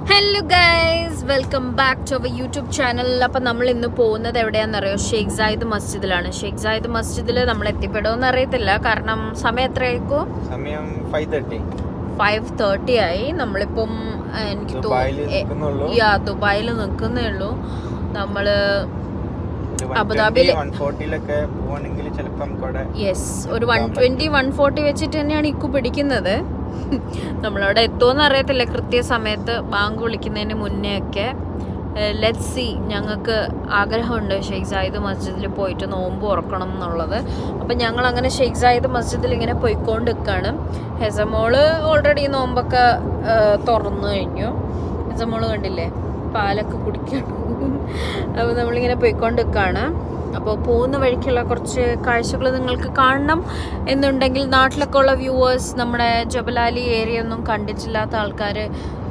Hello guys, welcome back to our YouTube channel. അപ്പം നമ്മൾ ഇന്ന് പോകുന്നത് എവിടെയാണെന്നറിയോ? ഷെയ്ഖ് സായിദ് മസ്ജിദിലാണ്. ഷെയ്ഖ് സായിദ് മസ്ജിദിൽ നമ്മൾ എത്തിപ്പെടുമെന്ന് അറിയത്തില്ല, കാരണം സമയം എത്രയായിരിക്കും? സമയം 5:30 ആയി. നമ്മളിപ്പം എനിക്ക് ദുബായിൽ നിൽക്കുന്നേ ഉള്ളൂ. നമ്മള് അബുദാബിയിൽ യെസ് ഒരു 120-140 വെച്ചിട്ട് തന്നെയാണ് ഇക്കു പിടിക്കുന്നത്. നമ്മളവിടെ എത്തുമെന്ന് അറിയത്തില്ല കൃത്യസമയത്ത്, ബാങ്ക് വിളിക്കുന്നതിന് മുന്നേ ഒക്കെ. Let's C. ഞങ്ങൾക്ക് ആഗ്രഹമുണ്ട് ഷെയ്ഖ് സായിദ് മസ്ജിദിൽ പോയിട്ട് നോമ്പ് തുറക്കണം എന്നുള്ളത്. അപ്പം ഞങ്ങൾ അങ്ങനെ ഷെയ്ഖ് സായിദ് മസ്ജിദിൽ ഇങ്ങനെ പോയിക്കൊണ്ട് നിൽക്കുകയാണ്. ഹെസമോള് ഓൾറെഡി നോമ്പൊക്കെ തുറന്നു കഴിഞ്ഞു. ഹെസമോള് കണ്ടില്ലേ, പാലൊക്കെ കുടിക്കണം. അപ്പോൾ നമ്മളിങ്ങനെ പോയിക്കൊണ്ട് നിൽക്കുകയാണ്. അപ്പോൾ പോകുന്ന വഴിക്കുള്ള കുറച്ച് കാഴ്ചകൾ നിങ്ങൾക്ക് കാണണം എന്നുണ്ടെങ്കിൽ, നാട്ടിലൊക്കെ ഉള്ള വ്യൂവേഴ്സ്, നമ്മുടെ ജബലാലി ഏരിയ ഒന്നും കണ്ടിട്ടില്ലാത്ത ആൾക്കാർ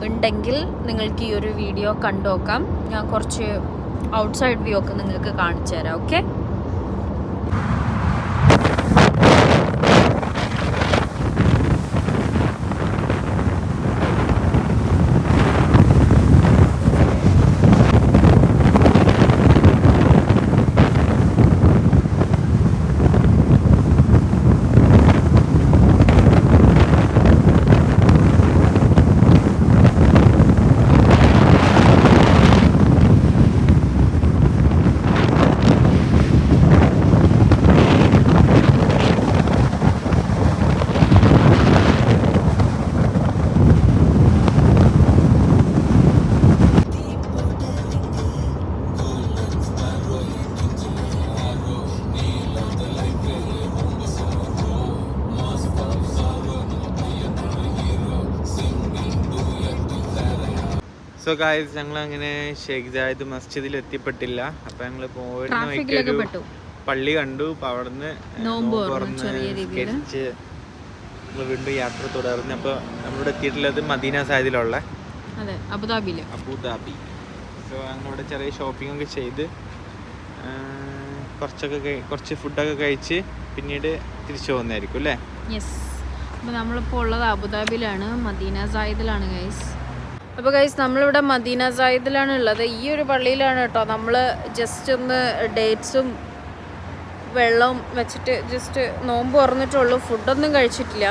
ഉണ്ടെങ്കിൽ നിങ്ങൾക്ക് ഈ ഒരു വീഡിയോ കണ്ടു നോക്കാം. ഞാൻ കുറച്ച് ഔട്ട്സൈഡ് വ്യൂ ഒക്കെ നിങ്ങൾക്ക് കാണിച്ചു തരാം. ഓക്കെ, സോ ഗായ്സ്, ഞങ്ങൾ അങ്ങനെ ഷെയ്ഖ് സായിദ് മസ്ജിദിൽ എത്തിപ്പെട്ടില്ല. അപ്പൊ ഞങ്ങള് പോയിരുന്ന പള്ളി കണ്ടു. അപ്പൊ അവിടുന്ന് വീണ്ടും യാത്ര തുടർന്ന് അപ്പൊ നമ്മളിവിടെ എത്തിയിട്ടുള്ളത് മദീന സായിദിലുള്ള അബുദാബി. സോ ഞങ്ങളിവിടെ ചെറിയ ഷോപ്പിംഗ് ഒക്കെ ചെയ്ത് കുറച്ച് ഫുഡൊക്കെ കഴിച്ച് പിന്നീട് തിരിച്ചു പോകുന്നതായിരിക്കും അല്ലേ? യെസ്. അപ്പോൾ നമ്മളിപ്പോൾ ഉള്ളത് അബുദാബിയിലാണ്, മദീന സായിദിലാണ് ഗൈസ്. അപ്പോൾ ഗൈസ്, നമ്മളിവിടെ മദീന സായിദിലാണ് ഉള്ളത്. ഈ ഒരു പള്ളിയിലാണ് കേട്ടോ. നമ്മൾ ജസ്റ്റ് ഒന്ന് ഡേറ്റ്സും വെള്ളവും വെച്ചിട്ട് ജസ്റ്റ് നോമ്പ് തുറന്നിട്ടുള്ളൂ. ഫുഡൊന്നും കഴിച്ചിട്ടില്ല.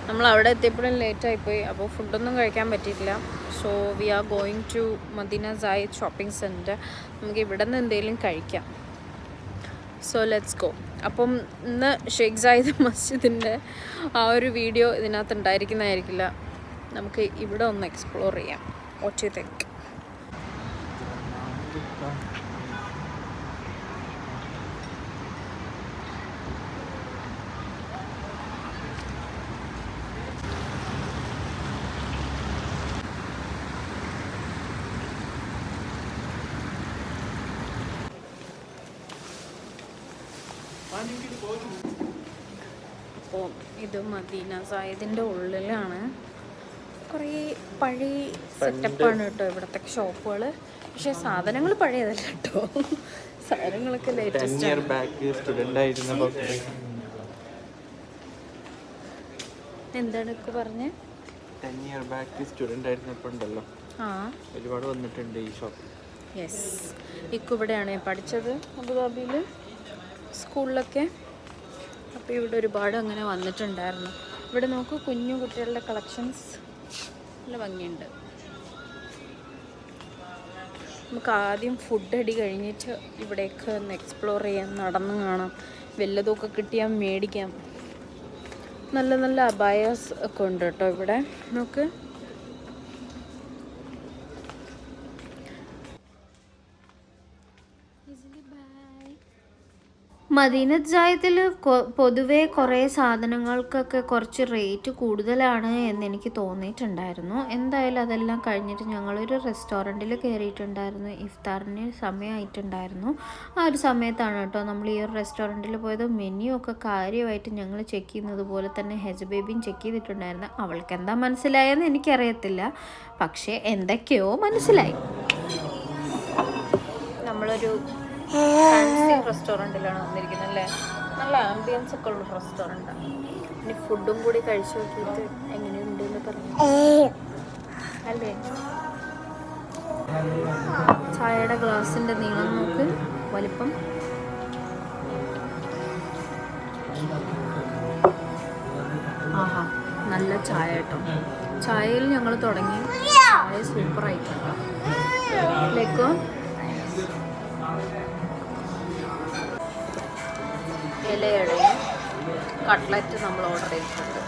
നമ്മൾ അവിടെ എത്തിയപ്പോഴും ലേറ്റായിപ്പോയി, അപ്പോൾ ഫുഡൊന്നും കഴിക്കാൻ പറ്റിയിട്ടില്ല. So we are going to Madinat Zayed shopping centre. നമുക്ക് ഇവിടെ നിന്ന് എന്തെങ്കിലും കഴിക്കാം. So let's go. അപ്പം ഇന്ന് ഷെയ്ഖ് സായിദ് മസ്ജിദിൻ്റെ ആ ഒരു വീഡിയോ ഇതിനകത്ത് ഉണ്ടായിരിക്കുന്നതായിരിക്കില്ല. നമുക്ക് ഇവിടെ ഒന്ന് എക്സ്പ്ലോർ ചെയ്യാം. What you think? അപ്പോൾ ഇത് മദീന സായിദിൻ്റെ ഉള്ളിലാണ്. കുറേ പഴയ സെറ്റപ്പാണ് കേട്ടോ ഇവിടുത്തെ ഷോപ്പുകൾ. പക്ഷെ സാധനങ്ങൾ പഴയതല്ല കേട്ടോ, സാധനങ്ങളൊക്കെ ലേറ്റസ്റ്റ്. എന്താണ് ഇക്ക് പറഞ്ഞേ? 10 year back സ്റ്റുഡന്റ് ആയിരുന്നപ്പോൾ ഉണ്ടല്ലോ, ഒരുപാട് വന്നിട്ടുണ്ട് ഈ ഷോപ്പ്. യെസ്, ഇക്ക് ഇവിടെയാണ് പഠിച്ചത്, അബുദാബിയിൽ സ്കൂളിലൊക്കെ. അപ്പോൾ ഇവിടെ ഒരുപാട് അങ്ങനെ വന്നിട്ടുണ്ടായിരുന്നു. ഇവിടെ നോക്കൂ, കുഞ്ഞു കുട്ടികളുടെ കളക്ഷൻസ് നല്ല ഭംഗിയുണ്ട്. നമുക്ക് ആദ്യം ഫുഡ് അടി കഴിഞ്ഞിട്ട് ഇവിടേക്ക് ഒന്ന് എക്സ്പ്ലോർ ചെയ്യാം, നടന്ന് കാണാം. വല്ലതൊക്കെ കിട്ടിയാൽ മേടിക്കാം. നല്ല നല്ല അബായാസ് ഒക്കെ ഉണ്ട് കേട്ടോ ഇവിടെ. നോക്ക്, മദീന സായിദിൽ പൊതുവേ കുറേ സാധനങ്ങൾക്കൊക്കെ കുറച്ച് റേറ്റ് കൂടുതലാണ് എന്നെനിക്ക് തോന്നിയിട്ടുണ്ടായിരുന്നു. എന്തായാലും അതെല്ലാം കഴിഞ്ഞിട്ട് ഞങ്ങളൊരു റെസ്റ്റോറൻറ്റിൽ കയറിയിട്ടുണ്ടായിരുന്നു. ഇഫ്താറിന് സമയമായിട്ടുണ്ടായിരുന്നു. ആ ഒരു സമയത്താണ് കേട്ടോ നമ്മൾ ഈ ഒരു റെസ്റ്റോറൻറ്റിൽ പോയത്. മെനു ഒക്കെ കാര്യമായിട്ട് ഞങ്ങൾ ചെക്ക് ചെയ്യുന്നത് പോലെ തന്നെ ഹെജ് ബേബിയും ചെക്ക് ചെയ്തിട്ടുണ്ടായിരുന്നു. അവൾക്ക് എന്താ മനസ്സിലായെന്ന് എനിക്കറിയത്തില്ല, പക്ഷേ എന്തൊക്കെയോ മനസ്സിലായി. നമ്മളൊരു ഫാൻസി റെസ്റ്റോറൻറ്റിലാണ് വന്നിരിക്കുന്നത് അല്ലേ? നല്ല ആംബിയൻസ് ഒക്കെ ഉള്ള റെസ്റ്റോറൻറ്റാണ്. ഇനി ഫുഡും കൂടി കഴിച്ചു നോക്കിയിട്ട് എങ്ങനെയുണ്ടെന്ന് പറഞ്ഞു അല്ലേ? ചായയുടെ ഗ്ലാസിൻ്റെ നീളം നോക്ക്, വലിപ്പം. ആഹാ, നല്ല ചായ കേട്ടോ. ചായയിൽ ഞങ്ങൾ തുടങ്ങി. ചായ സൂപ്പറായിട്ടുണ്ട്. ലേക്കോ ഇലയുടെയും കട്ട്ലറ്റ് നമ്മൾ ഓർഡർ ചെയ്തിട്ടുണ്ട്.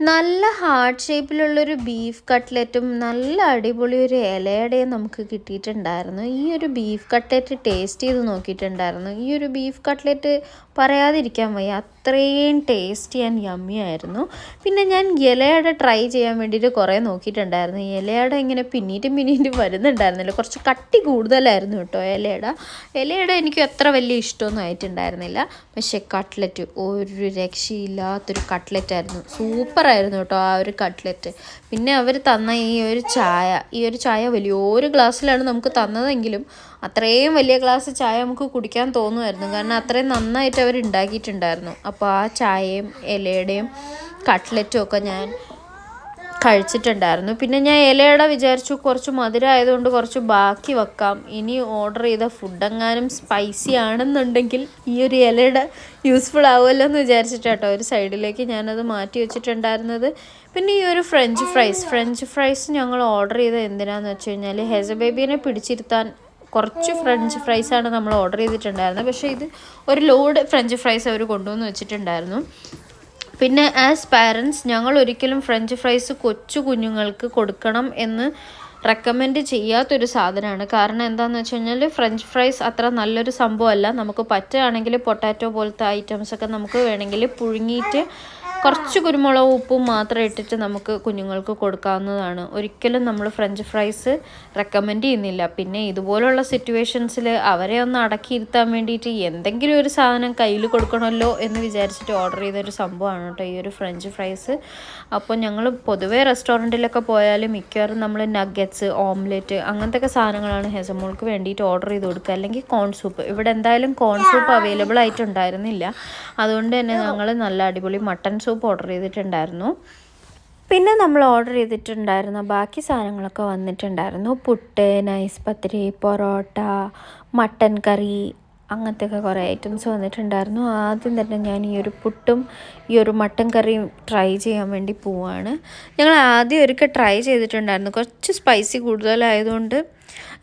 നല്ല ഹാർട്ട് ഷേപ്പിലുള്ളൊരു ബീഫ് കട്ട്ലറ്റും നല്ല അടിപൊളി ഒരു ഇലയുടെയും നമുക്ക് കിട്ടിയിട്ടുണ്ടായിരുന്നു. ഈ ഒരു ബീഫ് കട്ട്ലറ്റ് ടേസ്റ്റ് ചെയ്ത് നോക്കിയിട്ടുണ്ടായിരുന്നു. ഈ ഒരു ബീഫ് കട്ട്ലറ്റ് പറയാതിരിക്കാൻ വയ്യ, അത്രയും ടേസ്റ്റി ആൻഡ് യമ്മി ആയിരുന്നു. പിന്നെ ഞാൻ ഇലയുടെ ട്രൈ ചെയ്യാൻ വേണ്ടിയിട്ട് കുറേ നോക്കിയിട്ടുണ്ടായിരുന്നു. ഇലയുടെ ഇങ്ങനെ പിന്നീട്ടും വരുന്നുണ്ടായിരുന്നില്ല, കുറച്ച് കട്ടി കൂടുതലായിരുന്നു കേട്ടോ ഇലയുടെ എനിക്ക് അത്ര വലിയ ഇഷ്ടമൊന്നും ആയിട്ടുണ്ടായിരുന്നില്ല. പക്ഷേ കട്ട്ലറ്റ് ഒരു രക്ഷയില്ലാത്തൊരു കട്ട്ലറ്റായിരുന്നു. സൂപ്പറായിരുന്നു കേട്ടോ ആ ഒരു കട്ട്ലറ്റ്. പിന്നെ അവർ തന്ന ഈ ഒരു ചായ വലിയൊരു ഗ്ലാസ്സിലാണ് നമുക്ക് തന്നതെങ്കിലും അത്രയും വലിയ ഗ്ലാസ് ചായ നമുക്ക് കുടിക്കാൻ തോന്നുമായിരുന്നു. കാരണം അത്രയും നന്നായിട്ട് അവർ ഉണ്ടാക്കിയിട്ടുണ്ടായിരുന്നു. അപ്പോൾ ആ ചായയും ഇലയുടെയും കട്ട്ലറ്റും ഒക്കെ ഞാൻ കഴിച്ചിട്ടുണ്ടായിരുന്നു. പിന്നെ ഞാൻ ഇലയുടെ വിചാരിച്ചു കുറച്ച് മധുരം ആയതുകൊണ്ട് കുറച്ച് ബാക്കി വെക്കാം, ഇനി ഓർഡർ ചെയ്ത ഫുഡെങ്ങാനും സ്പൈസി ആണെന്നുണ്ടെങ്കിൽ ഈ ഒരു ഇലയുടെ യൂസ്ഫുൾ ആവുമല്ലോ എന്ന് വിചാരിച്ചിട്ടാട്ടോ ഒരു സൈഡിലേക്ക് ഞാനത് മാറ്റി വെച്ചിട്ടുണ്ടായിരുന്നത്. പിന്നെ ഈ ഒരു ഫ്രഞ്ച് ഫ്രൈസ് ഞങ്ങൾ ഓർഡർ ചെയ്തത് എന്തിനാന്ന് വെച്ച് കഴിഞ്ഞാൽ ഹെസ ബേബീനെ പിടിച്ചിരുത്താൻ കുറച്ച് ഫ്രഞ്ച് ഫ്രൈസാണ് നമ്മൾ ഓർഡർ ചെയ്തിട്ടുണ്ടായിരുന്നത്. പക്ഷേ ഇത് ഒരു ലോഡ് ഫ്രഞ്ച് ഫ്രൈസ് അവർ കൊണ്ടുവന്ന് വെച്ചിട്ടുണ്ടായിരുന്നു. പിന്നെ ആസ് പാരൻസ് ഞങ്ങൾ ഒരിക്കലും ഫ്രഞ്ച് ഫ്രൈസ് കൊച്ചു കുഞ്ഞുങ്ങൾക്ക് കൊടുക്കണം എന്ന് റെക്കമെൻഡ് ചെയ്യാത്തൊരു സാധനമാണ്. കാരണം എന്താണെന്ന് വെച്ച് കഴിഞ്ഞാൽ ഫ്രഞ്ച് ഫ്രൈസ് അത്ര നല്ലൊരു സംഭവമല്ല. നമുക്ക് പറ്റുകയാണെങ്കിൽ പൊട്ടാറ്റോ പോലത്തെ ഐറ്റംസൊക്കെ നമുക്ക് വേണമെങ്കിൽ പുഴുങ്ങിയിട്ട് കുറച്ച് കുരുമുളക് ഉപ്പും മാത്രം ഇട്ടിട്ട് നമുക്ക് കുഞ്ഞുങ്ങൾക്ക് കൊടുക്കാവുന്നതാണ്. ഒരിക്കലും നമ്മൾ ഫ്രഞ്ച് ഫ്രൈസ് റെക്കമെൻഡ് ചെയ്യുന്നില്ല. പിന്നെ ഇതുപോലുള്ള സിറ്റുവേഷൻസിൽ അവരെ ഒന്ന് അടക്കിയിരുത്താൻ വേണ്ടിയിട്ട് എന്തെങ്കിലും ഒരു സാധനം കയ്യിൽ കൊടുക്കണമല്ലോ എന്ന് വിചാരിച്ചിട്ട് ഓർഡർ ചെയ്തൊരു സംഭവമാണ് കേട്ടോ ഈ ഒരു ഫ്രഞ്ച് ഫ്രൈസ്. അപ്പോൾ ഞങ്ങൾ പൊതുവേ റെസ്റ്റോറൻറ്റിലൊക്കെ പോയാൽ മിക്കവാറും നമ്മൾ നഗ്ഗറ്റ്സ്, ഓംലെറ്റ് അങ്ങനത്തെ സാധനങ്ങളാണ് ഹെസമോൾക്ക് വേണ്ടിയിട്ട് ഓർഡർ ചെയ്ത് കൊടുക്കുക. അല്ലെങ്കിൽ കോൺ സൂപ്പ്. ഇവിടെ എന്തായാലും കോൺ സൂപ്പ് അവൈലബിൾ ആയിട്ടുണ്ടായിരുന്നില്ല. അതുകൊണ്ട് തന്നെ ഞങ്ങൾ നല്ല അടിപൊളി മട്ടൺ സൂപ്പ് ഓർഡർ ചെയ്തിട്ടുണ്ടായിരുന്നു. പിന്നെ നമ്മൾ ഓർഡർ ചെയ്തിട്ടുണ്ടായിരുന്ന ബാക്കി സാധനങ്ങളൊക്കെ വന്നിട്ടുണ്ടായിരുന്നു. പുട്ട്, നൈസ് പത്തിരി, പൊറോട്ട, മട്ടൻ കറി അങ്ങനത്തെയൊക്കെ കുറേ ഐറ്റംസ് വന്നിട്ടുണ്ടായിരുന്നു. ആദ്യം തന്നെ ഞാൻ ഈ ഒരു പുട്ടും ഈ ഒരു മട്ടൻ കറിയും ട്രൈ ചെയ്യാൻ വേണ്ടി പോവാണ്. ഞങ്ങൾ ആദ്യം ഒരിക്കൽ ട്രൈ ചെയ്തിട്ടുണ്ടായിരുന്നു. കുറച്ച് സ്പൈസി കൂടുതലായതുകൊണ്ട്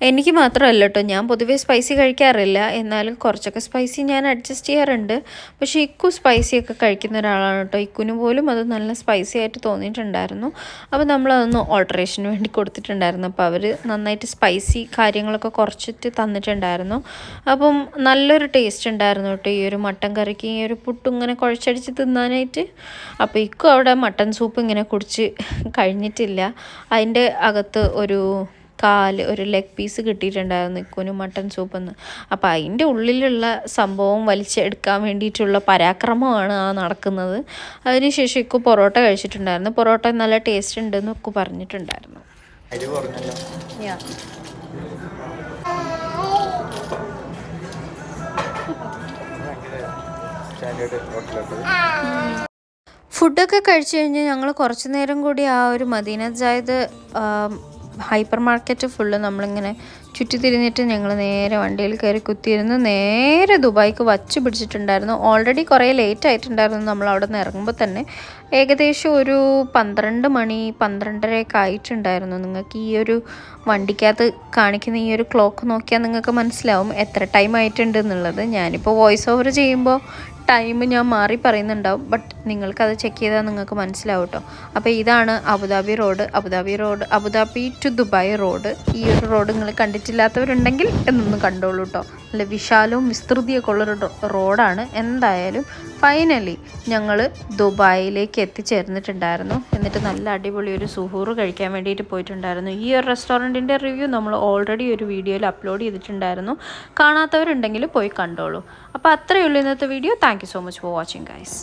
എനിക്ക് മാത്രമല്ല കേട്ടോ, ഞാൻ പൊതുവേ സ്പൈസി കഴിക്കാറില്ല. എന്നാലും കുറച്ചൊക്കെ സ്പൈസി ഞാൻ അഡ്ജസ്റ്റ് ചെയ്യാറുണ്ട്. പക്ഷേ ഇക്കു സ്പൈസിയൊക്കെ കഴിക്കുന്ന ഒരാളാണ് കേട്ടോ. ഇക്കുന് പോലും അത് നല്ല സ്പൈസി ആയിട്ട് തോന്നിയിട്ടുണ്ടായിരുന്നു. അപ്പോൾ നമ്മളതൊന്ന് ഓൾട്ടറേഷന് വേണ്ടി കൊടുത്തിട്ടുണ്ടായിരുന്നു. അപ്പോൾ അവർ നന്നായിട്ട് സ്പൈസി കാര്യങ്ങളൊക്കെ കുറച്ചിട്ട് തന്നിട്ടുണ്ടായിരുന്നു. അപ്പം നല്ലൊരു ടേസ്റ്റ് ഉണ്ടായിരുന്നു കേട്ടോ ഈ ഒരു മട്ടൻ കറിക്ക്. ഈ ഒരു പുട്ടും ഇങ്ങനെ കുഴച്ചടിച്ച് തിന്നാനായിട്ട്. അപ്പോൾ ഇക്കു അവിടെ മട്ടൻ സൂപ്പ് ഇങ്ങനെ കുടിച്ച് കഴിഞ്ഞിട്ടില്ല. അതിൻ്റെ അകത്ത് ഒരു ലെഗ് പീസ് കിട്ടിയിട്ടുണ്ടായിരുന്നു ഇക്കുന് മട്ടൻ സൂപ്പെന്ന്. അപ്പോൾ അതിൻ്റെ ഉള്ളിലുള്ള സംഭവം വലിച്ചെടുക്കാൻ വേണ്ടിയിട്ടുള്ള പരാക്രമമാണ് നടക്കുന്നത്. അതിനുശേഷം ഇക്കു പൊറോട്ട കഴിച്ചിട്ടുണ്ടായിരുന്നു. പൊറോട്ട നല്ല ടേസ്റ്റ് ഉണ്ടെന്ന് ഇക്കു പറഞ്ഞിട്ടുണ്ടായിരുന്നു. ഫുഡൊക്കെ കഴിച്ചു കഴിഞ്ഞ് ഞങ്ങൾ കുറച്ച് നേരം കൂടി ആ ഒരു മദീന ജായിദ് ഹൈപ്പർ മാർക്കറ്റ് ഫുള്ള് നമ്മളിങ്ങനെ ചുറ്റിത്തിരിഞ്ഞിട്ട് ഞങ്ങൾ നേരെ വണ്ടിയിൽ കയറി കുത്തിയിരുന്ന് നേരെ ദുബായിക്ക് വച്ച് പിടിച്ചിട്ടുണ്ടായിരുന്നു. ഓൾറെഡി കുറേ ലേറ്റ് ആയിട്ടുണ്ടായിരുന്നു നമ്മൾ അവിടെ നിന്ന് ഇറങ്ങുമ്പോൾ തന്നെ. ഏകദേശം ഒരു 12 മണി 12:30 ആയിട്ടുണ്ടായിരുന്നു. നിങ്ങൾക്ക് ഈ ഒരു വണ്ടിക്കകത്ത് കാണിക്കുന്ന ഈ ഒരു ക്ലോക്ക് നോക്കിയാൽ നിങ്ങൾക്ക് മനസ്സിലാവും എത്ര ടൈം ആയിട്ടുണ്ട് എന്നുള്ളത്. ഞാനിപ്പോൾ വോയിസ് ഓവർ ചെയ്യുമ്പോൾ ടൈം ഞാൻ മാറി പറയുന്നുണ്ടാവും, ബട്ട് നിങ്ങൾക്കത് ചെക്ക് ചെയ്താൽ നിങ്ങൾക്ക് മനസ്സിലാവും കേട്ടോ. അപ്പോൾ ഇതാണ് Abu Dhabi Abu Dhabi to Dubai road. ഈ ഒരു റോഡ് നിങ്ങൾ കണ്ടിട്ടില്ലാത്തവരുണ്ടെങ്കിൽ എന്നൊന്ന് കണ്ടോളൂ കേട്ടോ. നല്ല വിശാലവും വിസ്തൃതിയൊക്കെ ഉള്ളൊരു റോഡാണ്. എന്തായാലും ഫൈനലി ഞങ്ങൾ ദുബായിലേക്ക് എത്തിച്ചേർന്നിട്ടുണ്ടായിരുന്നു. എന്നിട്ട് നല്ല അടിപൊളി ഒരു സുഹൂറ് കഴിക്കാൻ വേണ്ടിയിട്ട് പോയിട്ടുണ്ടായിരുന്നു. ഈ ഒരു റെസ്റ്റോറൻറ്റിൻ്റെ റിവ്യൂ നമ്മൾ ഓൾറെഡി ഒരു വീഡിയോയിൽ അപ്ലോഡ് ചെയ്തിട്ടുണ്ടായിരുന്നു. കാണാത്തവരുണ്ടെങ്കിൽ പോയി കണ്ടോളൂ. അപ്പോൾ അത്രയേ ഉള്ളൂ ഇന്നത്തെ video. Thank you so much for watching guys.